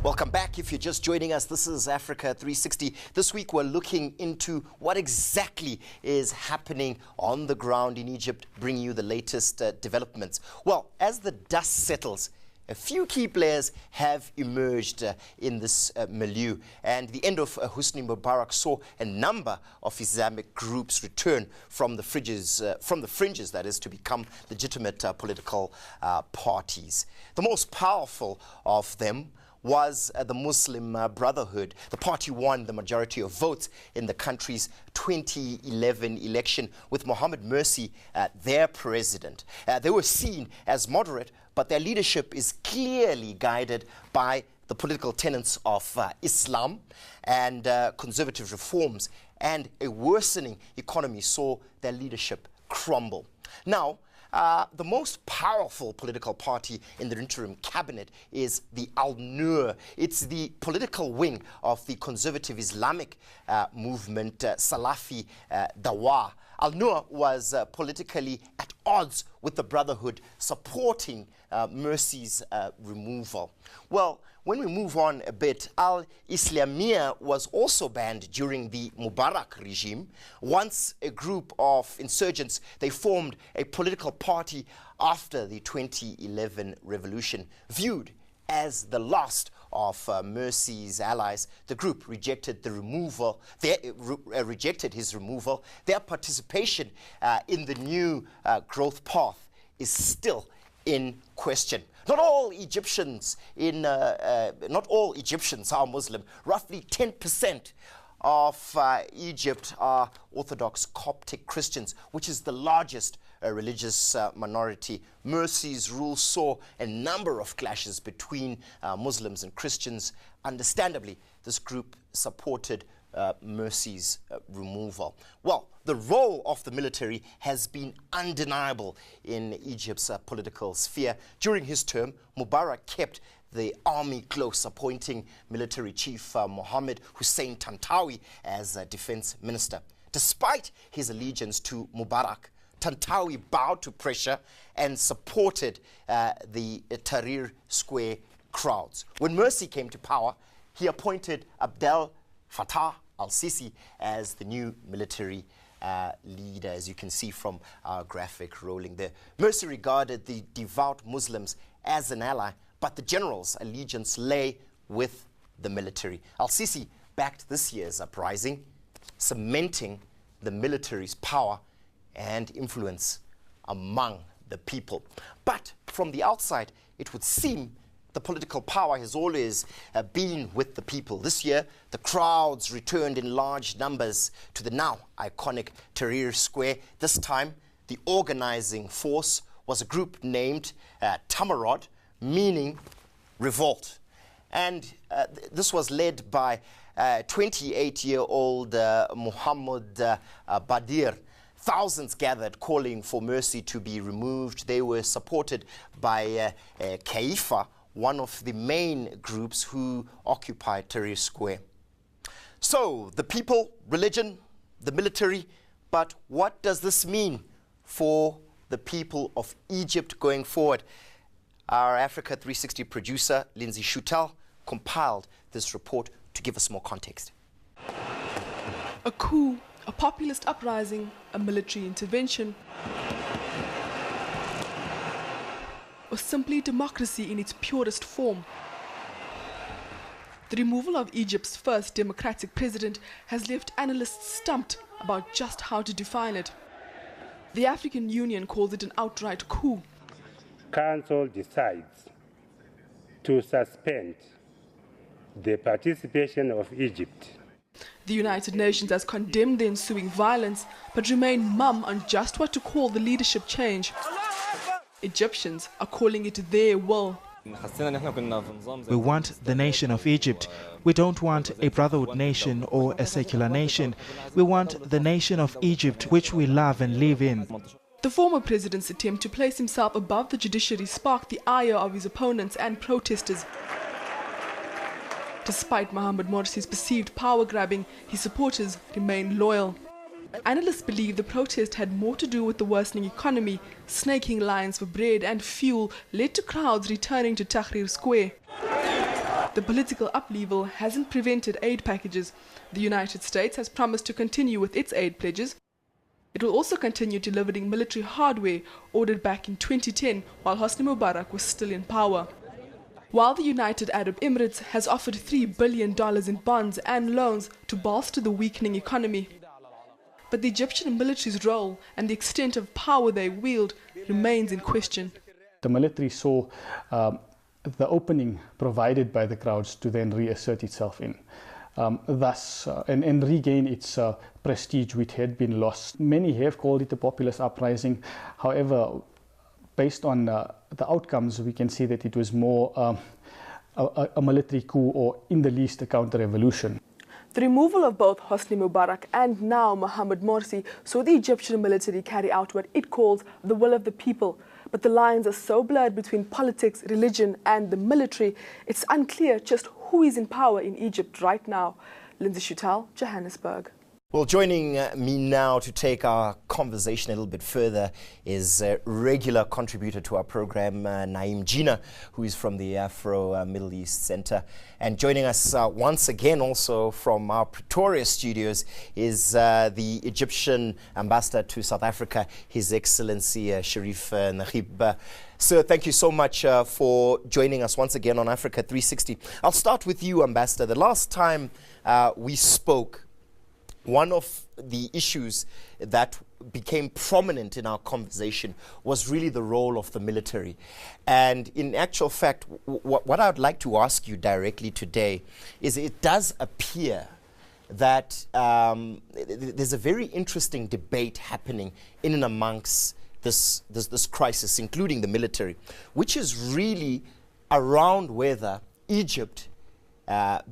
Welcome back. If you're just joining us, this is Africa 360. This week we're looking into what exactly is happening on the ground in Egypt, bringing you the latest developments. Well, as the dust settles, a few key players have emerged in this milieu, and the end of Hosni Mubarak saw a number of Islamic groups return from the fringes, that is, to become legitimate political parties. The most powerful of them was the Muslim Brotherhood. The party won the majority of votes in the country's 2011 election, with Mohamed Morsi their president. They were seen as moderate, but their leadership is clearly guided by the political tenets of Islam and conservative reforms, and a worsening economy saw their leadership crumble. Now, the most powerful political party in the interim cabinet is the Al-Nur. It's the political wing of the conservative Islamic movement, Salafi Dawa. Al-Nur was politically at odds with the Brotherhood, supporting Morsi's removal. Well, when we move on a bit, Al-Islamiyya was also banned during the Mubarak regime. Once a group of insurgents, they formed a political party after the 2011 revolution. Viewed as the last of Morsi's allies, the group rejected the removal. Rejected his removal. Their participation in the new growth path is still in question. Not all Egyptians are Muslim. Roughly 10% of Egypt are Orthodox Coptic Christians, which is the largest religious minority. Morsi's rule saw a number of clashes between Muslims and Christians. Understandably, this group supported Morsi's removal. Well, the role of the military has been undeniable in Egypt's political sphere. During his term, Mubarak kept the army close, appointing military chief Mohammed Hussein Tantawi as defense minister. Despite his allegiance to Mubarak, Tantawi bowed to pressure and supported the Tahrir Square crowds. When Morsi came to power, he appointed Abdel Fattah al-Sisi as the new military leader, as you can see from our graphic rolling there. Morsi regarded the devout Muslims as an ally, but the general's allegiance lay with the military. Al-Sisi backed this year's uprising, cementing the military's power and influence among the people. But from the outside, it would seem the political power has always been with the people. This year, the crowds returned in large numbers to the now iconic Tahrir Square. This time, the organizing force was a group named Tamarod, meaning revolt. And this was led by 28-year-old Muhammad Badir. Thousands gathered calling for Morsi to be removed. They were supported by Kaifa, one of the main groups who occupied Tahrir Square. So, the people, religion, the military, but what does this mean for the people of Egypt going forward? Our Africa 360 producer, Lindsay Schutel, compiled this report to give us more context. A coup, a populist uprising, a military intervention, or simply democracy in its purest form. The removal of Egypt's first democratic president has left analysts stumped about just how to define it. The African Union calls it an outright coup. Council decides to suspend the participation of Egypt. The United Nations has condemned the ensuing violence, but remained mum on just what to call the leadership change. Egyptians are calling it their will. We want the nation of Egypt. We don't want a brotherhood nation or a secular nation. We want the nation of Egypt, which we love and live in. The former president's attempt to place himself above the judiciary sparked the ire of his opponents and protesters. Despite Mohamed Morsi's perceived power grabbing, his supporters remain loyal. Analysts believe the protest had more to do with the worsening economy. Snaking lines for bread and fuel led to crowds returning to Tahrir Square. The political upheaval hasn't prevented aid packages. The United States has promised to continue with its aid pledges. It will also continue delivering military hardware ordered back in 2010 while Hosni Mubarak was still in power. While the United Arab Emirates has offered $3 billion in bonds and loans to bolster the weakening economy. But the Egyptian military's role and the extent of power they wield remains in question. The military saw the opening provided by the crowds to then reassert itself in. And regain its prestige which had been lost. Many have called it a populist uprising. However, based on the outcomes, we can see that it was more a military coup, or in the least a counter-revolution. The removal of both Hosni Mubarak and now Mohamed Morsi saw the Egyptian military carry out what it calls the will of the people. But the lines are so blurred between politics, religion and the military, it's unclear just who is in power in Egypt right now. Lindsay Schutel, Johannesburg. Well, joining me now to take our conversation a little bit further is a regular contributor to our program, Naeem Jina, who is from the Afro Middle East Center. And joining us once again also from our Pretoria studios is the Egyptian ambassador to South Africa, His Excellency Sharif Naguib. Sir, thank you so much for joining us once again on Africa 360. I'll start with you, Ambassador. The last time we spoke, one of the issues that became prominent in our conversation was really the role of the military. And in actual fact, what I would like to ask you directly today is, it does appear that there's a very interesting debate happening in and amongst this crisis, including the military, which is really around whether Egypt,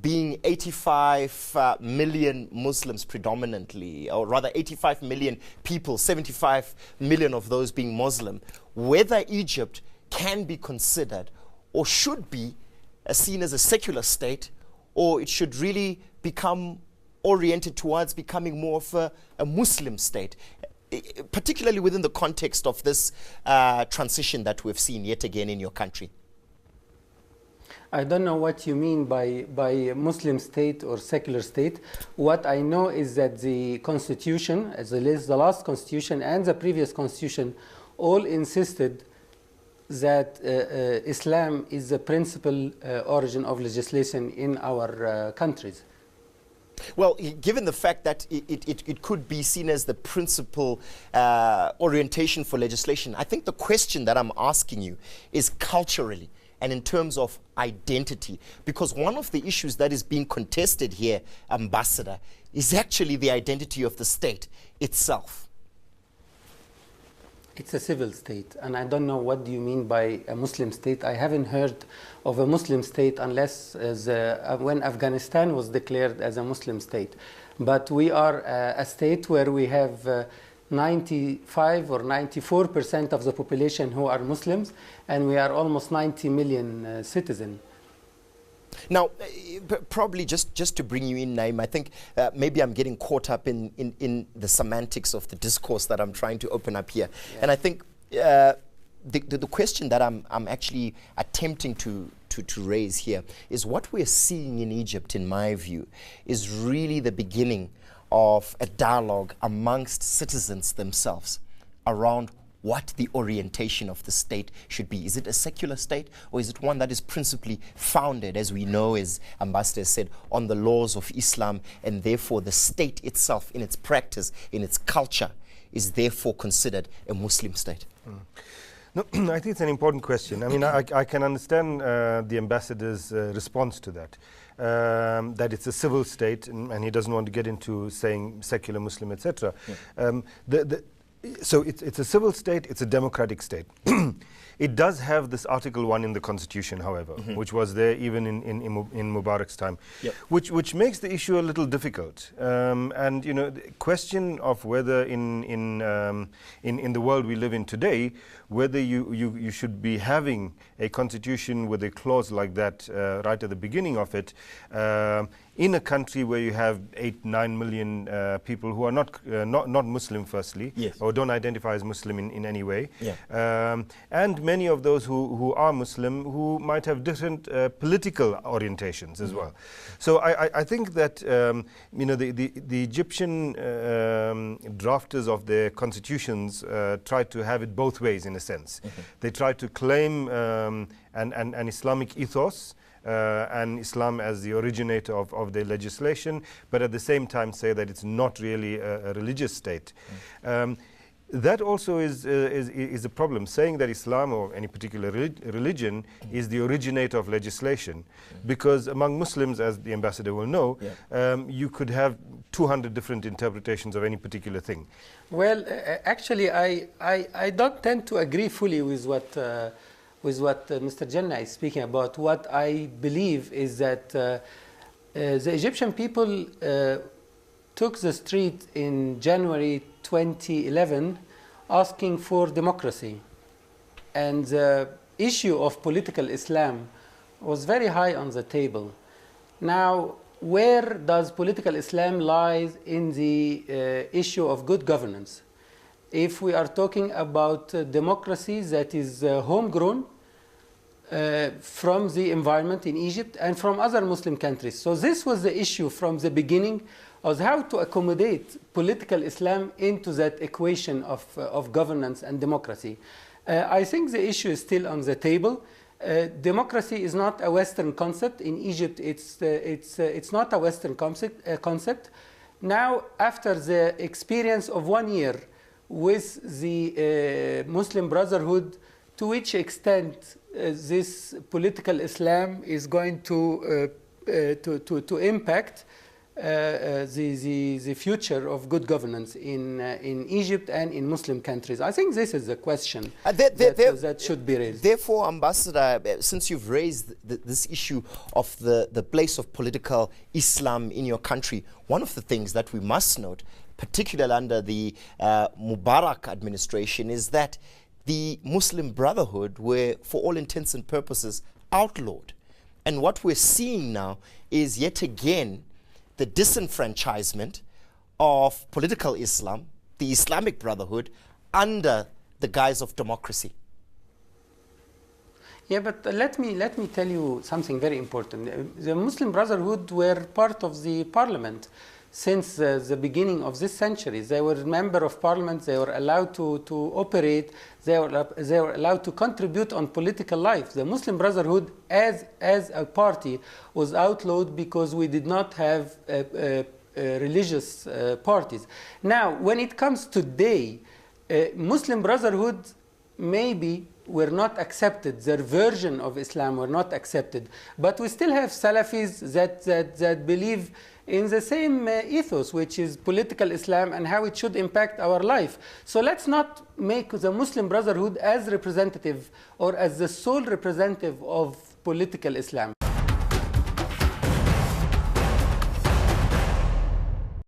being 85 million Muslims predominantly, or rather 85 million people, 75 million of those being Muslim, whether Egypt can be considered or should be seen as a secular state, or it should really become oriented towards becoming more of a Muslim state, particularly within the context of this transition that we've seen yet again in your country. I don't know what you mean by Muslim state or secular state. What I know is that the constitution, as well as the last constitution and the previous constitution, all insisted that Islam is the principal origin of legislation in our countries. Well, given the fact that it could be seen as the principal orientation for legislation, I think the question that I'm asking you is culturally and in terms of identity, because one of the issues that is being contested here, Ambassador, is actually the identity of the state itself. It's a civil state, and I don't know what do you mean by a Muslim state. I haven't heard of a Muslim state unless when Afghanistan was declared as a Muslim state. But we are a state where we have 95 or 94% of the population who are Muslims, and we are almost 90 million citizens. Now, probably just to bring you in, Naeem, I think maybe I'm getting caught up in the semantics of the discourse that I'm trying to open up here. Yeah. And I think the question that I'm actually attempting to raise here is what we're seeing in Egypt, in my view, is really the beginning of a dialogue amongst citizens themselves around what the orientation of the state should be. Is it a secular state, or is it one that is principally founded, as we know, as Ambassador said, on the laws of Islam, and therefore the state itself, in its practice, in its culture, is therefore considered a Muslim state? No, I think it's an important question. I mean, I can understand the ambassador's response to that. That it's a civil state, and he doesn't want to get into saying secular Muslim, etc. Yeah. So it's a civil state, it's a democratic state. It does have this Article 1 in the Constitution, however, which was there even in Mubarak's time, yep. which makes the issue a little difficult. And you know, the question of whether in the world we live in today, whether you should be having a constitution with a clause like that right at the beginning of it, in a country where you have 8-9 million people who are not Muslim, firstly, yes. or don't identify as Muslim in any way, yeah. And many of those who are Muslim who might have different political orientations as well. So I think that you know, the Egyptian drafters of their constitutions tried to have it both ways in a sense. They tried to claim an Islamic ethos and Islam as the originator of their legislation, but at the same time say that it's not really a religious state. That also is a problem, saying that Islam or any particular religion is the originator of legislation, because among Muslims, as the ambassador will know, you could have 200 different interpretations of any particular thing. Well, actually, I don't tend to agree fully with what Mr. Jannah is speaking about. What I believe is that the Egyptian people took the street in January 2011 asking for democracy, and the issue of political Islam was very high on the table. Now, where does political Islam lie in the issue of good governance? If we are talking about democracy that is homegrown from the environment in Egypt and from other Muslim countries. So this was the issue from the beginning, of how to accommodate political Islam into that equation of governance and democracy. I think the issue is still on the table. Democracy is not a Western concept. In Egypt, it's not a Western concept. Now, after the experience of 1 year with the Muslim Brotherhood, to which extent this political Islam is going to impact the future of good governance in Egypt and in Muslim countries. I think this is the question that should be raised. Therefore, Ambassador, since you've raised this issue of the place of political Islam in your country, one of the things that we must note, particularly under the Mubarak administration, is that the Muslim Brotherhood were, for all intents and purposes, outlawed. And what we're seeing now is yet again the disenfranchisement of political Islam, the Islamic Brotherhood, under the guise of democracy. Yeah, but let me tell you something very important. The Muslim Brotherhood were part of the parliament since the beginning of this century. They were member of parliament. They were allowed to operate. They were allowed to contribute on political life. The Muslim Brotherhood, as a party, was outlawed because we did not have religious parties. Now, when it comes today, Muslim Brotherhood maybe were not accepted. Their version of Islam were not accepted. But we still have Salafis that believe in the same ethos, which is political Islam and how it should impact our life. So let's not make the Muslim Brotherhood as representative or as the sole representative of political Islam.